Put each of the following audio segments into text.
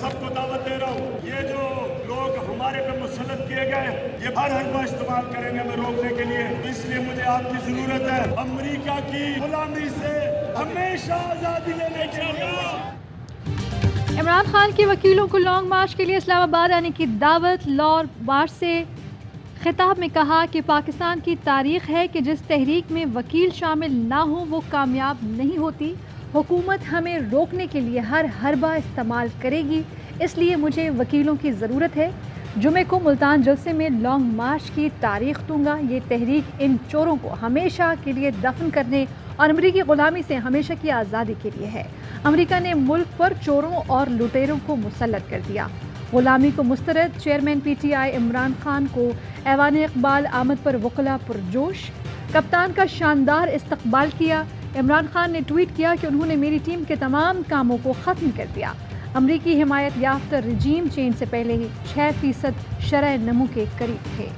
سب کو دعوت دے رہا ہوں، یہ جو لوگ ہمارے پہ مسلط کیے گئے یہ ہر حربہ استعمال کریں گے ہمیں روکنے کے لیے، اس لیے مجھے آپ کی ضرورت ہے امریکہ کی غلامی سے ہمیشہ آزادی لینے کے لیے۔ عمران خان کے وکیلوں کو لانگ مارچ کے لیے اسلام آباد آنے کی دعوت۔ لانگ مارچ سے خطاب میں کہا کہ پاکستان کی تاریخ ہے کہ جس تحریک میں وکیل شامل نہ ہوں وہ کامیاب نہیں ہوتی، حکومت ہمیں روکنے کے لیے ہر حربہ استعمال کرے گی، اس لیے مجھے وکیلوں کی ضرورت ہے۔ جمعے کو ملتان جلسے میں لانگ مارچ کی تاریخ دوں گا۔ یہ تحریک ان چوروں کو ہمیشہ کے لیے دفن کرنے اور امریکی غلامی سے ہمیشہ کی آزادی کے لیے ہے۔ امریکہ نے ملک پر چوروں اور لٹیروں کو مسلط کر دیا۔ غلامی کو مسترد chairman P T I Imran Khan کو ایوان اقبال آمد پر وکلاء پرجوش۔ کپتان کا شاندار استقبال کیا۔ عمران خان نے ٹویٹ کیا کہ انہوں نے میری ٹیم کے تمام کاموں کو ختم کر دیا۔ امریکی حمایت یافتہ رجیم چینج سے پہلے ہی 6% شرح نمو کے قریب تھے۔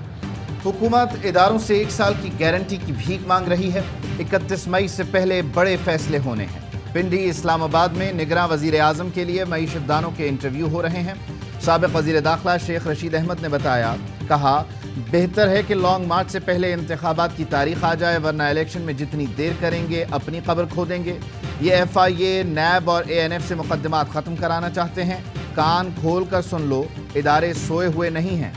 حکومت اداروں سے 1 سال کی گارنٹی کی بھیک مانگ رہی ہے۔ 31 مئی سے پہلے بڑے فیصلے ہونے ہیں۔ پنڈی اسلام آباد میں نگراں وزیر اعظم کے لیے معیشت دانوں کے انٹرویو ہو رہے ہیں۔ سابق وزیر داخلہ شیخ رشید احمد نے کہا بہتر ہے کہ لانگ مارچ سے پہلے انتخابات کی تاریخ آ جائے، ورنہ الیکشن میں جتنی دیر کریں گے اپنی قبر کھو دیں گے۔ یہ ایف آئی اے، نیب اور اے این ایف سے مقدمات ختم کرانا چاہتے ہیں۔ کان کھول کر سن لو، ادارے سوئے ہوئے نہیں ہیں۔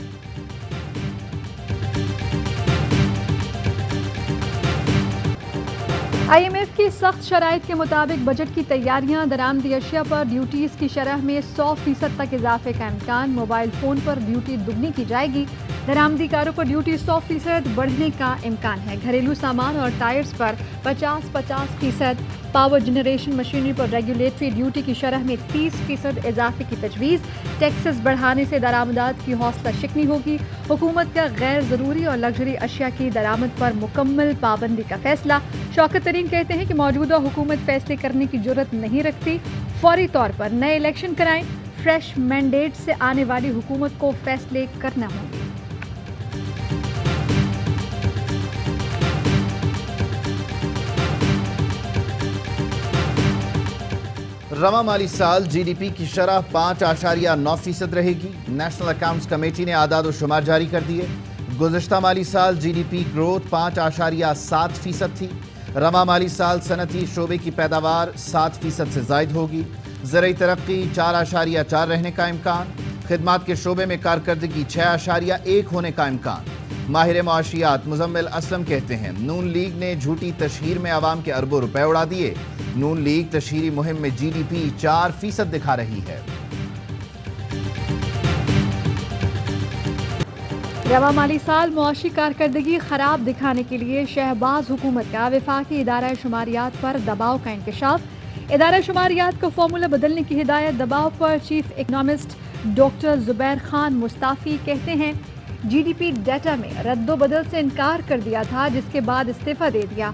آئی ایم ایف کی سخت شرائط کے مطابق بجٹ کی تیاریاں۔ درآمدی اشیاء پر ڈیوٹیز کی شرح میں 100% تک اضافے کا امکان۔ موبائل فون پر ڈیوٹی دگنی کی جائے گی۔ درآمدی کاروں پر ڈیوٹی 100% بڑھنے کا امکان ہے۔ گھریلو سامان اور ٹائرز پر 50% پاور جنریشن مشینری پر ریگولیٹری ڈیوٹی کی شرح میں 30% اضافے کی تجویز۔ ٹیکسز بڑھانے سے درآمدات کی حوصلہ شکنی ہوگی۔ حکومت کا غیر ضروری اور لگژری اشیاء کی درآمد پر مکمل پابندی کا فیصلہ۔ شوکت ترین کہتے ہیں کہ موجودہ حکومت فیصلے کرنے کی جرت نہیں رکھتی، فوری طور پر نئے الیکشن کرائیں۔ فریش مینڈیٹ سے آنے والی حکومت کو فیصلے کرنا ہوں گے۔ رواں مالی سال جی ڈی پی کی شرح 5.9% رہے گی۔ نیشنل اکاؤنٹس کمیٹی نے اعداد و شمار جاری کر دیے۔ گزشتہ مالی سال جی ڈی پی گروتھ 5.7% تھی۔ رواں مالی سال صنعتی شعبے کی پیداوار 7% سے زائد ہوگی۔ زرعی ترقی 4.4 رہنے کا امکان۔ خدمات کے شعبے میں کارکردگی 6.1 ہونے کا امکان۔ ماہر معاشیات مزمل اسلم کہتے ہیں نون لیگ نے جھوٹی تشہیر میں عوام کے اربوں روپے اڑا دیے۔ نون لیگ تشہیری مہم میں جی ڈی پی 4% دکھا رہی ہے۔ رواں مالی سال معاشی کارکردگی خراب دکھانے کے لیے شہباز حکومت کا وفاقی ادارہ شماریات پر دباؤ کا انکشاف۔ ادارہ شماریات کا فارمولہ بدلنے کی ہدایت۔ دباؤ پر چیف اکنامسٹ ڈاکٹر زبیر خان مصطفی کہتے ہیں جی ڈی پی ڈیٹا میں رد و بدل سے انکار کر دیا تھا، جس کے بعد استعفیٰ دے دیا۔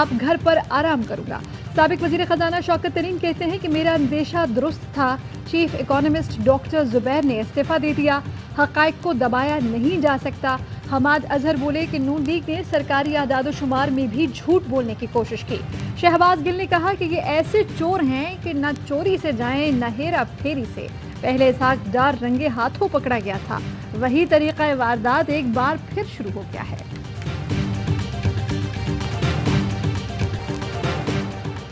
اب گھر پر آرام کروں گا۔ سابق وزیر خزانہ شوکت ترین کہتے ہیں کہ میرا اندیشہ درست تھا۔ چیف اکانومسٹ ڈاکٹر زبیر نے استعفیٰ دے دیا۔ حقائق کو دبایا نہیں جا سکتا۔ حماد اظہر بولے کہ نون لیگ نے سرکاری اعداد و شمار میں بھی جھوٹ بولنے کی کوشش کی۔ شہباز گل نے کہا کہ یہ ایسے چور ہیں کہ نہ چوری سے جائیں نہ ہیرا پھیری سے۔ پہلے اسحاق ڈار رنگے ہاتھوں پکڑا گیا تھا، وہی طریقہ واردات ایک بار پھر شروع ہو گیا ہے۔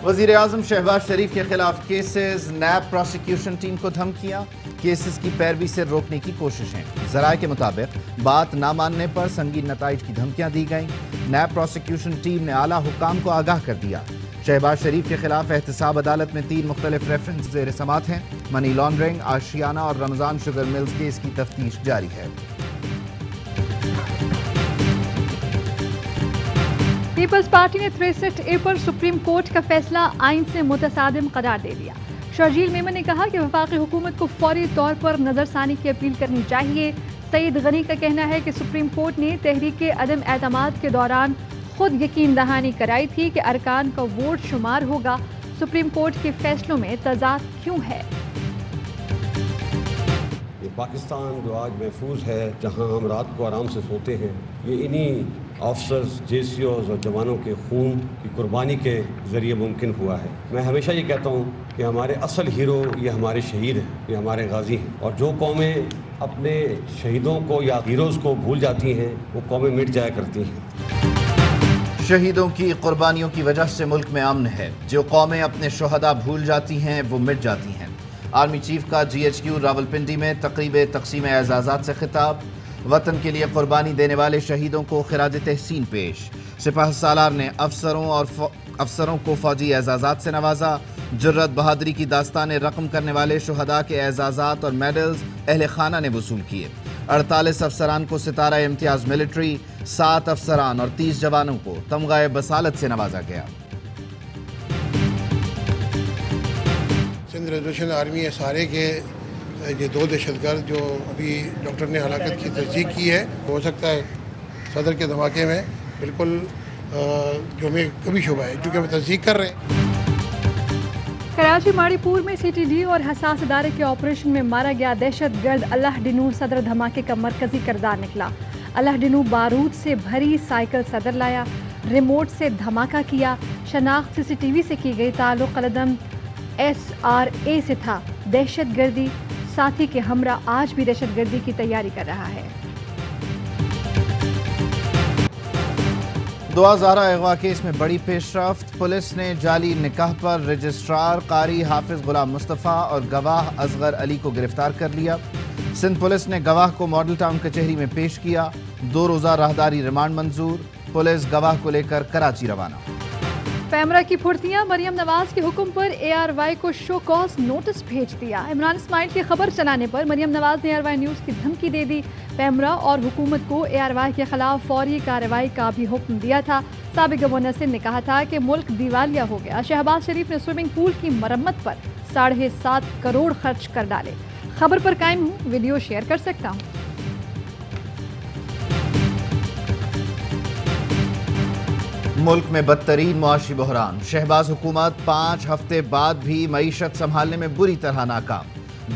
وزیر اعظم شہباز شریف کے خلاف کیسز، نیب پروسیکیوشن ٹیم کو دھمکیاں، کیسز کی پیروی سے روکنے کی کوششیں۔ ذرائع کے مطابق بات نہ ماننے پر سنگین نتائج کی دھمکیاں دی گئیں۔ نیب پروسیکیوشن ٹیم نے اعلیٰ حکام کو آگاہ کر دیا۔ شہباز شریف کے خلاف احتساب عدالت میں 3 مختلف ریفرنس زیر سماعت ہیں۔ منی لانڈرنگ، آشیانہ اور رمضان شوگر ملز کیس کی تفتیش جاری ہے۔ پیپلز پارٹی نے 63A پر سپریم کورٹ کا فیصلہ آئین سے متصادم قرار دے دیا۔ شرجیل میمن نے کہا کہ وفاقی حکومت کو فوری طور پر نظر ثانی کی اپیل کرنی چاہیے۔ سعید غنی کا کہنا ہے کہ سپریم کورٹ نے تحریک عدم اعتماد کے دوران خود یقین دہانی کرائی تھی کہ ارکان کا ووٹ شمار ہوگا۔ سپریم کورٹ کے فیصلوں میں تضاد کیوں ہے؟ یہ پاکستان جو آج محفوظ ہے، جہاں ہم رات کو آرام سے سوتے ہیں، یہ انہی آفسرز، JCOs اور جوانوں کے خون کی قربانی کے ذریعے ممکن ہوا ہے۔ میں ہمیشہ یہ کہتا ہوں کہ ہمارے اصل ہیرو یہ ہمارے شہید ہیں، یہ ہمارے غازی ہیں، اور جو قومیں اپنے شہیدوں کو یا ہیروز کو بھول جاتی ہیں وہ قومیں مٹ جایا کرتی ہیں۔ شہیدوں کی قربانیوں کی وجہ سے ملک میں امن ہے، جو قومیں اپنے شہداء بھول جاتی ہیں وہ مٹ جاتی ہیں۔ آرمی چیف کا GHQ راولپنڈی میں تقریب تقسیم اعزازات سے خطاب، وطن کے لیے قربانی دینے والے شہیدوں کو خراج تحسین پیش۔ سپاہ سالار نے افسروں کو فوجی اعزازات سے نوازا۔ جرت بہادری کی داستان رقم کرنے والے شہداء کے اعزازات اور میڈلز اہل خانہ نے وصول کیے۔ 48 افسران کو ستارہ امتیاز ملٹری، 7 افسران اور 30 جوانوں کو تمغہ بصالت سے نوازا گیا۔ سندھ ریزولوشن آرمی SRA کے یہ 2 دہشت گرد جو ابھی ڈاکٹر نے ہلاکت کی تصدیق کی ہے، ہو سکتا ہے صدر کے دھماکے میں، بالکل جو ہمیں کبھی شبہ ہے کیونکہ ہم تصدیق کر رہے ہیں۔ کراچی ماڑی پور میں CTD اور حساس ادارے کے آپریشن میں مارا گیا دہشت گرد اللہ ڈنو صدر دھماکے کا مرکزی کردار نکلا۔ اللہ ڈنو بارود سے بھری سائیکل صدر لایا، ریموٹ سے دھماکہ کیا۔ شناخت CCTV سے کی گئی، تعلق قلعدم SRA سے تھا۔ دہشت گردی ساتھی کے ہمراہ آج بھی دہشت گردی کی تیاری کر رہا ہے۔ دعا زہرا اغوا کیس میں بڑی پیش رفت، پولیس نے جعلی نکاح پر رجسٹرار قاری حافظ غلام مصطفیٰ اور گواہ اصغر علی کو گرفتار کر لیا۔ سندھ پولیس نے گواہ کو ماڈل ٹاؤن کچہری میں پیش کیا۔ 2 روزہ راہداری ریمانڈ منظور، پولیس گواہ کو لے کر کراچی روانہ۔ پیمرا کی پھرتیاں، مریم نواز کے حکم پر ARY کو شو کاز نوٹس بھیج دیا۔ عمران اسماعیل کی خبر چلانے پر مریم نواز نے ARY نیوز کی دھمکی دے دی۔ پیمرا اور حکومت کو ARY کے خلاف فوری کارروائی کا بھی حکم دیا تھا۔ سابق گورنر سندھ نے کہا تھا کہ ملک دیوالیہ ہو گیا۔ شہباز شریف نے سوئمنگ پول کی مرمت پر 7.5 کروڑ خرچ کر ڈالے۔ خبر پر قائم ہوں، ویڈیو شیئر کر سکتا ہوں۔ ملک میں بدترین معاشی بحران، شہباز حکومت 5 ہفتے بعد بھی معیشت سنبھالنے میں بری طرح ناکام۔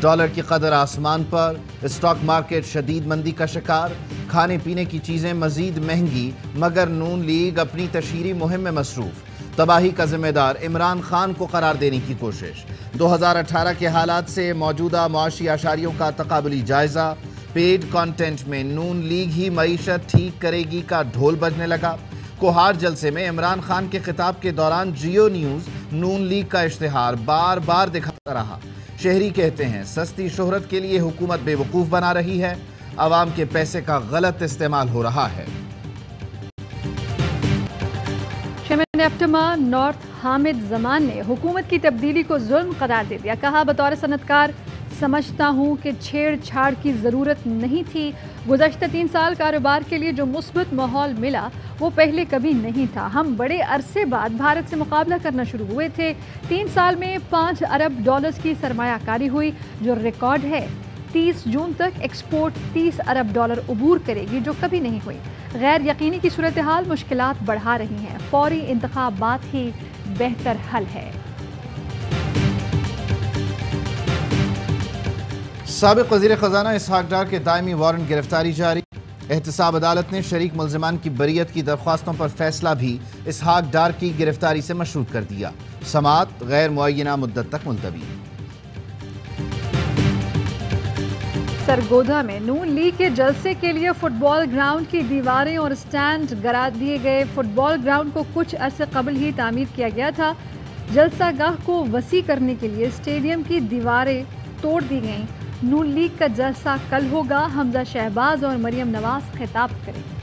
ڈالر کی قدر آسمان پر، اسٹاک مارکیٹ شدید مندی کا شکار، کھانے پینے کی چیزیں مزید مہنگی، مگر نون لیگ اپنی تشہیری مہم میں مصروف۔ تباہی کا ذمہ دار عمران خان کو قرار دینے کی کوشش۔ 2018 کے حالات سے موجودہ معاشی اشاریوں کا تقابلی جائزہ، پیڈ کانٹینٹ میں نون لیگ ہی معیشت ٹھیک کرے گی کا ڈھول بجنے لگا۔ کوہاٹ جلسے میں عمران خان کے خطاب کے دوران جیو نیوز نون لیگ کا اشتہار بار بار دکھاتا رہا۔ شہری کہتے ہیں سستی شہرت کے لیے حکومت بے وقوف بنا رہی ہے، عوام کے پیسے کا غلط استعمال ہو رہا ہے۔ چیئرمین ایپٹما نارتھ حامد زمان نے حکومت کی تبدیلی کو ظلم قرار دے دیا۔ کہا بطور صنعت کار سمجھتا ہوں کہ چھیڑ چھاڑ کی ضرورت نہیں تھی۔ گزشتہ 3 سال کاروبار کے لیے جو مثبت ماحول ملا وہ پہلے کبھی نہیں تھا۔ ہم بڑے عرصے بعد بھارت سے مقابلہ کرنا شروع ہوئے تھے۔ 3 سال میں $5 ارب کی سرمایہ کاری ہوئی جو ریکارڈ ہے۔ 30 جون تک ایکسپورٹ $30 ارب عبور کرے گی جو کبھی نہیں ہوئی۔ غیر یقینی کی صورتحال مشکلات بڑھا رہی ہیں۔ فوری انتخابات ہی بہتر حل ہے۔ سابق وزیر خزانہ اسحاق ڈار کے دائمی وارنٹ گرفتاری جاری۔ احتساب عدالت نے شریک ملزمان کی بریت کی درخواستوں پر فیصلہ بھی اسحاق ڈار کی گرفتاری سے مشروط کر دیا۔ سماعت غیر معینہ مدت تک ملتوی۔ سرگودا میں نون لیگ کے جلسے کے لیے فٹ بال گراؤنڈ کی دیواریں اور سٹینڈ گرا دیے گئے۔ فٹ بال گراؤنڈ کو کچھ عرصے قبل ہی تعمیر کیا گیا تھا۔ جلسہ گاہ کو وسیع کرنے کے لیے اسٹیڈیم کی دیواریں توڑ دی گئیں۔ نون لیگ کا جلسہ کل ہوگا۔ حمزہ شہباز اور مریم نواز خطاب کریں گے۔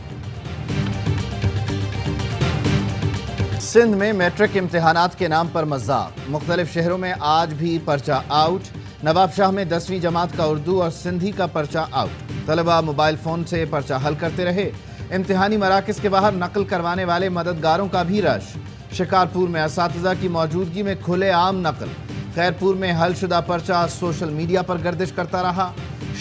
سندھ میں میٹرک امتحانات کے نام پر مذاق، مختلف شہروں میں آج بھی پرچہ آؤٹ۔ نواب شاہ میں 10ویں جماعت کا اردو اور سندھی کا پرچہ آؤٹ۔ طلبہ موبائل فون سے پرچہ حل کرتے رہے۔ امتحانی مراکز کے باہر نقل کروانے والے مددگاروں کا بھی رش۔ شکارپور میں اساتذہ کی موجودگی میں کھلے عام نقل۔ خیرپور میں حل شدہ پرچہ سوشل میڈیا پر گردش کرتا رہا۔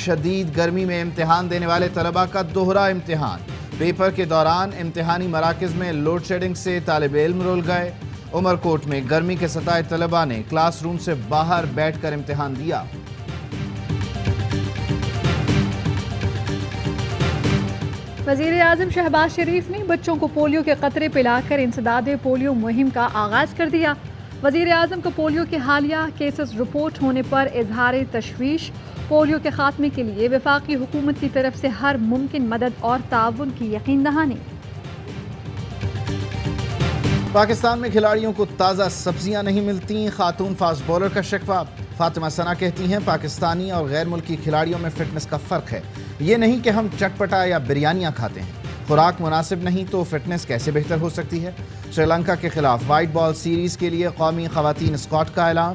شدید گرمی میں امتحان دینے والے طلبہ کا دوہرا امتحان۔ پیپر کے دوران امتحانی مراکز میں لوڈ شیڈنگ سے طالب علم رول گئے۔ عمرکوٹ میں گرمی کے ستائے طلبہ نے کلاس روم سے باہر بیٹھ کر امتحان دیا۔ وزیر اعظم شہباز شریف نے بچوں کو پولیو کے قطرے پلا کر انسداد پولیو مہم کا آغاز کر دیا۔ وزیر اعظم کو پولیو کے حالیہ کیسز رپورٹ ہونے پر اظہار تشویش۔ پولیو کے خاتمے کے لیے وفاقی حکومت کی طرف سے ہر ممکن مدد اور تعاون کی یقین دہانی۔ پاکستان میں کھلاڑیوں کو تازہ سبزیاں نہیں ملتی، خاتون فاسٹ بولر کا شکوہ۔ فاطمہ ثنا کہتی ہیں پاکستانی اور غیر ملکی کھلاڑیوں میں فٹنس کا فرق ہے، یہ نہیں کہ ہم چٹپٹا یا بریانیاں کھاتے ہیں، خوراک مناسب نہیں تو فٹنس کیسے بہتر ہو سکتی ہے۔ سری لنکا کے خلاف وائٹ بال سیریز کے لیے قومی خواتین اسکواڈ کا اعلان،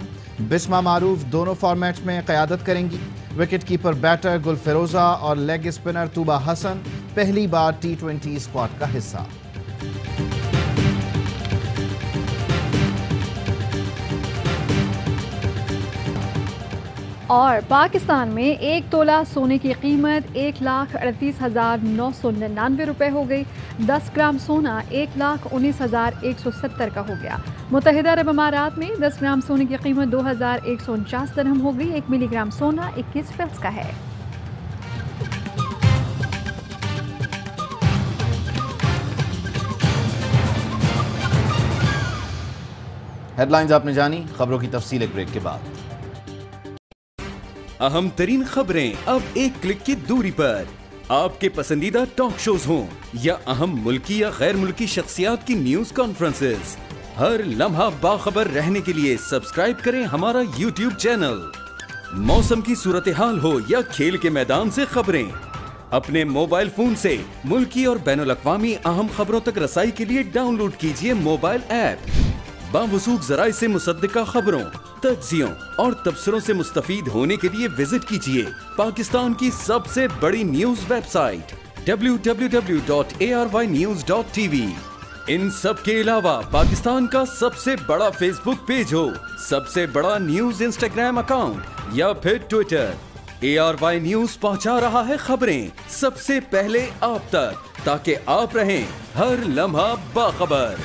بسمہ معروف دونوں فارمیٹ میں قیادت کریں گی۔ وکٹ کیپر بیٹر گل فیروزہ اور لیگ اسپنر طوبہ حسن پہلی بار T20 اسکواڈ کا حصہ۔ اور پاکستان میں 1 تولہ سونے کی قیمت 1,38,999 روپے ہو گئی۔ 10 گرام سونا 1,19,170 کا ہو گیا۔ متحدہ عرب امارات میں 10 گرام سونے کی قیمت 2,149 درہم ہو گئی۔ 1 ملی گرام سونا 21 فلس کا ہے۔ ہیڈ لائنز آپ نے جانی، خبروں کی تفصیل ایک بریک کے بعد۔ اہم ترین خبریں اب ایک کلک کی دوری پر، آپ کے پسندیدہ ٹاک شوز ہوں یا اہم ملکی یا غیر ملکی شخصیات کی نیوز کانفرنسز، ہر لمحہ باخبر رہنے کے لیے سبسکرائب کریں ہمارا YouTube چینل۔ موسم کی صورتحال ہو یا کھیل کے میدان سے خبریں، اپنے موبائل فون سے ملکی اور بین الاقوامی اہم خبروں تک رسائی کے لیے ڈاؤن لوڈ کیجیے موبائل ایپ۔ باوثوق ذرائع سے مصدقہ خبروں، تجزیوں اور تبصروں سے مستفید ہونے کے لیے وزٹ کیجیے پاکستان کی سب سے بڑی نیوز ویب سائٹ www.arYnews.tv۔ ان سب کے علاوہ پاکستان کا سب سے بڑا فیس بک پیج ہو، سب سے بڑا نیوز انسٹاگرام اکاؤنٹ یا پھر ٹویٹر، ARY نیوز پہنچا رہا ہے خبریں سب سے پہلے آپ تک، تاکہ آپ رہیں ہر لمحہ باخبر۔